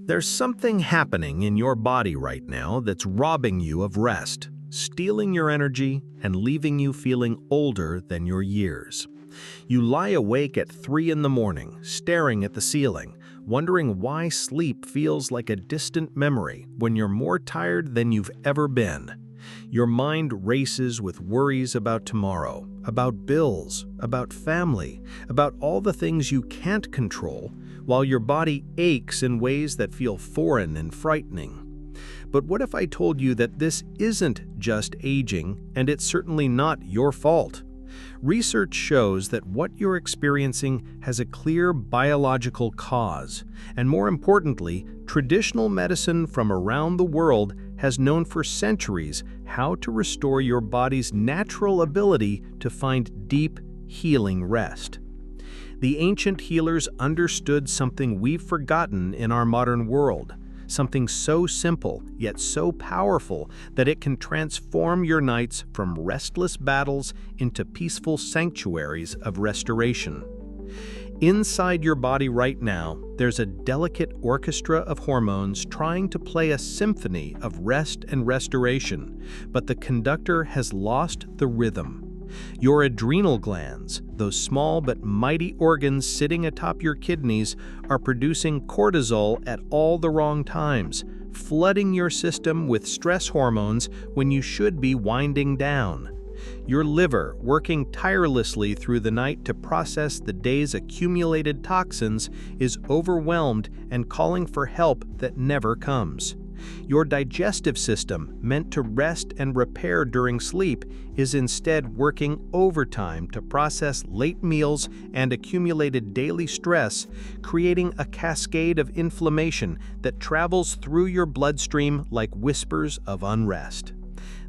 There's something happening in your body right now that's robbing you of rest, stealing your energy, and leaving you feeling older than your years. You lie awake at 3 in the morning, staring at the ceiling, wondering why sleep feels like a distant memory when you're more tired than you've ever been. Your mind races with worries about tomorrow, about bills, about family, about all the things you can't control, while your body aches in ways that feel foreign and frightening. But what if I told you that this isn't just aging, and it's certainly not your fault? Research shows that what you're experiencing has a clear biological cause, and more importantly, traditional medicine from around the world has known for centuries how to restore your body's natural ability to find deep, healing rest. The ancient healers understood something we've forgotten in our modern world, something so simple yet so powerful that it can transform your nights from restless battles into peaceful sanctuaries of restoration. Inside your body right now, there's a delicate orchestra of hormones trying to play a symphony of rest and restoration, but the conductor has lost the rhythm. Your adrenal glands, those small but mighty organs sitting atop your kidneys, are producing cortisol at all the wrong times, flooding your system with stress hormones when you should be winding down. Your liver, working tirelessly through the night to process the day's accumulated toxins, is overwhelmed and calling for help that never comes. Your digestive system, meant to rest and repair during sleep, is instead working overtime to process late meals and accumulated daily stress, creating a cascade of inflammation that travels through your bloodstream like whispers of unrest.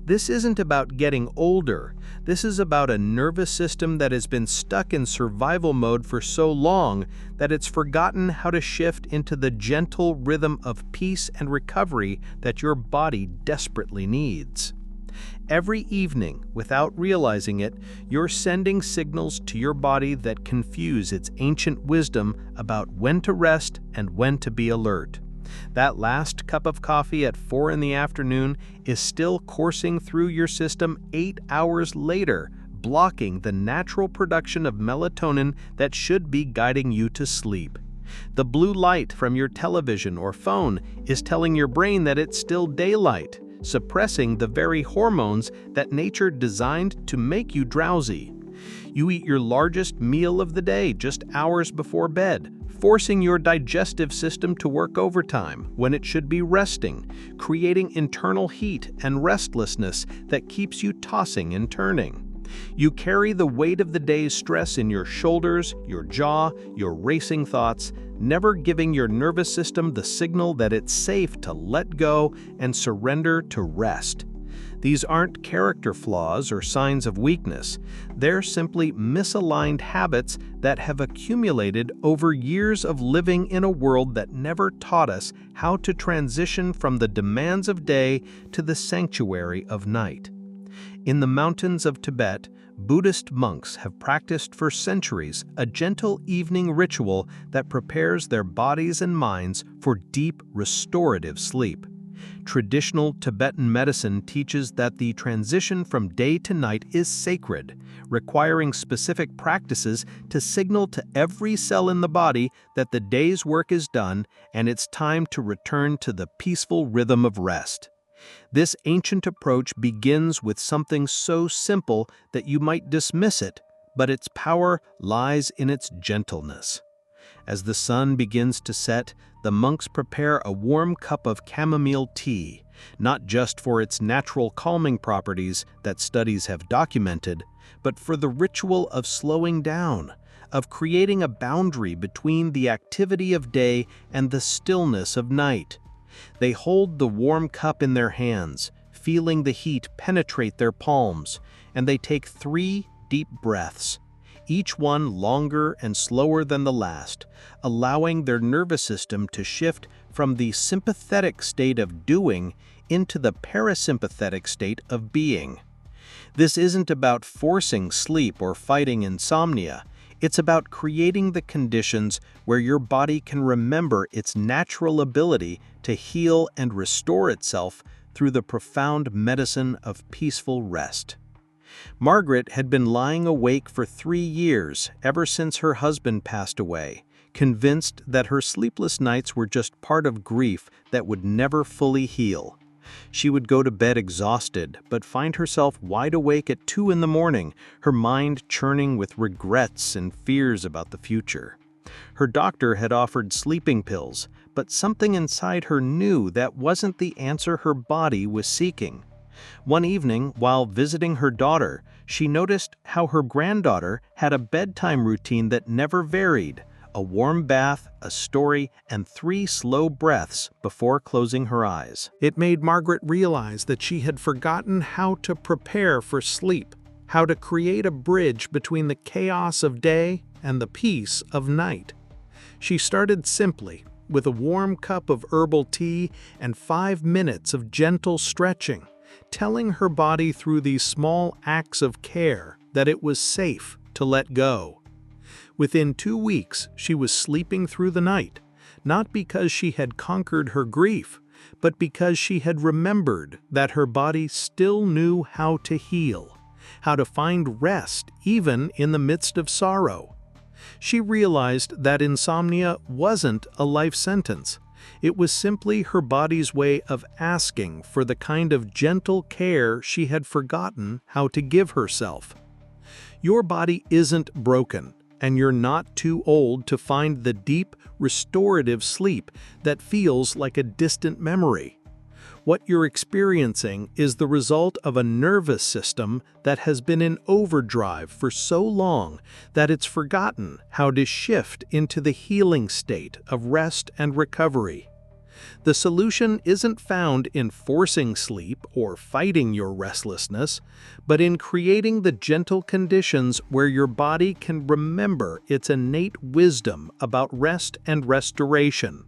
This isn't about getting older. This is about a nervous system that has been stuck in survival mode for so long that it's forgotten how to shift into the gentle rhythm of peace and recovery that your body desperately needs. Every evening, without realizing it, you're sending signals to your body that confuse its ancient wisdom about when to rest and when to be alert. That last cup of coffee at 4 in the afternoon is still coursing through your system 8 hours later, blocking the natural production of melatonin that should be guiding you to sleep. The blue light from your television or phone is telling your brain that it's still daylight, suppressing the very hormones that nature designed to make you drowsy. You eat your largest meal of the day just hours before bed, forcing your digestive system to work overtime when it should be resting, creating internal heat and restlessness that keeps you tossing and turning. You carry the weight of the day's stress in your shoulders, your jaw, your racing thoughts, never giving your nervous system the signal that it's safe to let go and surrender to rest. These aren't character flaws or signs of weakness. They're simply misaligned habits that have accumulated over years of living in a world that never taught us how to transition from the demands of day to the sanctuary of night. In the mountains of Tibet, Buddhist monks have practiced for centuries a gentle evening ritual that prepares their bodies and minds for deep, restorative sleep. Traditional Tibetan medicine teaches that the transition from day to night is sacred, requiring specific practices to signal to every cell in the body that the day's work is done and it's time to return to the peaceful rhythm of rest. This ancient approach begins with something so simple that you might dismiss it, but its power lies in its gentleness. As the sun begins to set, the monks prepare a warm cup of chamomile tea, not just for its natural calming properties that studies have documented, but for the ritual of slowing down, of creating a boundary between the activity of day and the stillness of night. They hold the warm cup in their hands, feeling the heat penetrate their palms, and they take 3 deep breaths, each one longer and slower than the last, allowing their nervous system to shift from the sympathetic state of doing into the parasympathetic state of being. This isn't about forcing sleep or fighting insomnia. It's about creating the conditions where your body can remember its natural ability to heal and restore itself through the profound medicine of peaceful rest. Margaret had been lying awake for 3 years, ever since her husband passed away, convinced that her sleepless nights were just part of grief that would never fully heal. She would go to bed exhausted, but find herself wide awake at 2 in the morning, her mind churning with regrets and fears about the future. Her doctor had offered sleeping pills, but something inside her knew that wasn't the answer her body was seeking. One evening, while visiting her daughter, she noticed how her granddaughter had a bedtime routine that never varied: a warm bath, a story, and 3 slow breaths before closing her eyes. It made Margaret realize that she had forgotten how to prepare for sleep, how to create a bridge between the chaos of day and the peace of night. She started simply, with a warm cup of herbal tea and 5 minutes of gentle stretching, telling her body through these small acts of care that it was safe to let go. Within 2 weeks, she was sleeping through the night, not because she had conquered her grief, but because she had remembered that her body still knew how to heal, how to find rest even in the midst of sorrow. She realized that insomnia wasn't a life sentence. It was simply her body's way of asking for the kind of gentle care she had forgotten how to give herself. Your body isn't broken, and you're not too old to find the deep, restorative sleep that feels like a distant memory. What you're experiencing is the result of a nervous system that has been in overdrive for so long that it's forgotten how to shift into the healing state of rest and recovery. The solution isn't found in forcing sleep or fighting your restlessness, but in creating the gentle conditions where your body can remember its innate wisdom about rest and restoration.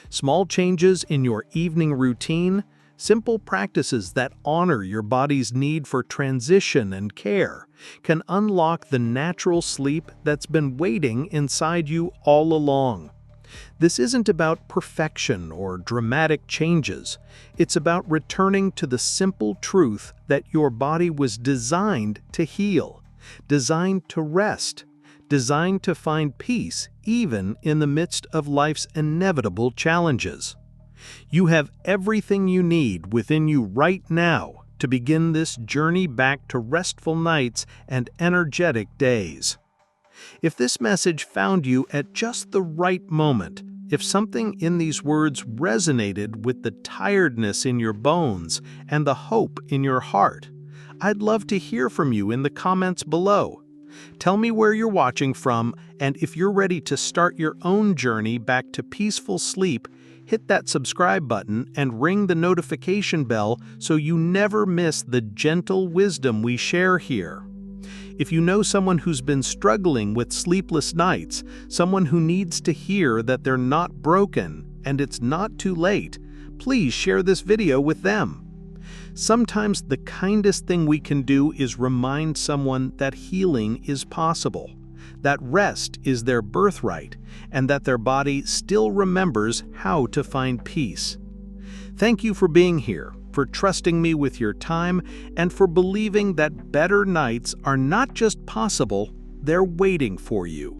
Small changes in your evening routine, simple practices that honor your body's need for transition and care, can unlock the natural sleep that's been waiting inside you all along. This isn't about perfection or dramatic changes. It's about returning to the simple truth that your body was designed to heal, designed to rest, designed to find peace even in the midst of life's inevitable challenges. You have everything you need within you right now to begin this journey back to restful nights and energetic days. If this message found you at just the right moment, if something in these words resonated with the tiredness in your bones and the hope in your heart, I'd love to hear from you in the comments below. Tell me where you're watching from, and if you're ready to start your own journey back to peaceful sleep, hit that subscribe button and ring the notification bell so you never miss the gentle wisdom we share here. If you know someone who's been struggling with sleepless nights, someone who needs to hear that they're not broken and it's not too late, please share this video with them. Sometimes the kindest thing we can do is remind someone that healing is possible, that rest is their birthright, and that their body still remembers how to find peace. Thank you for being here, for trusting me with your time, and for believing that better nights are not just possible, they're waiting for you.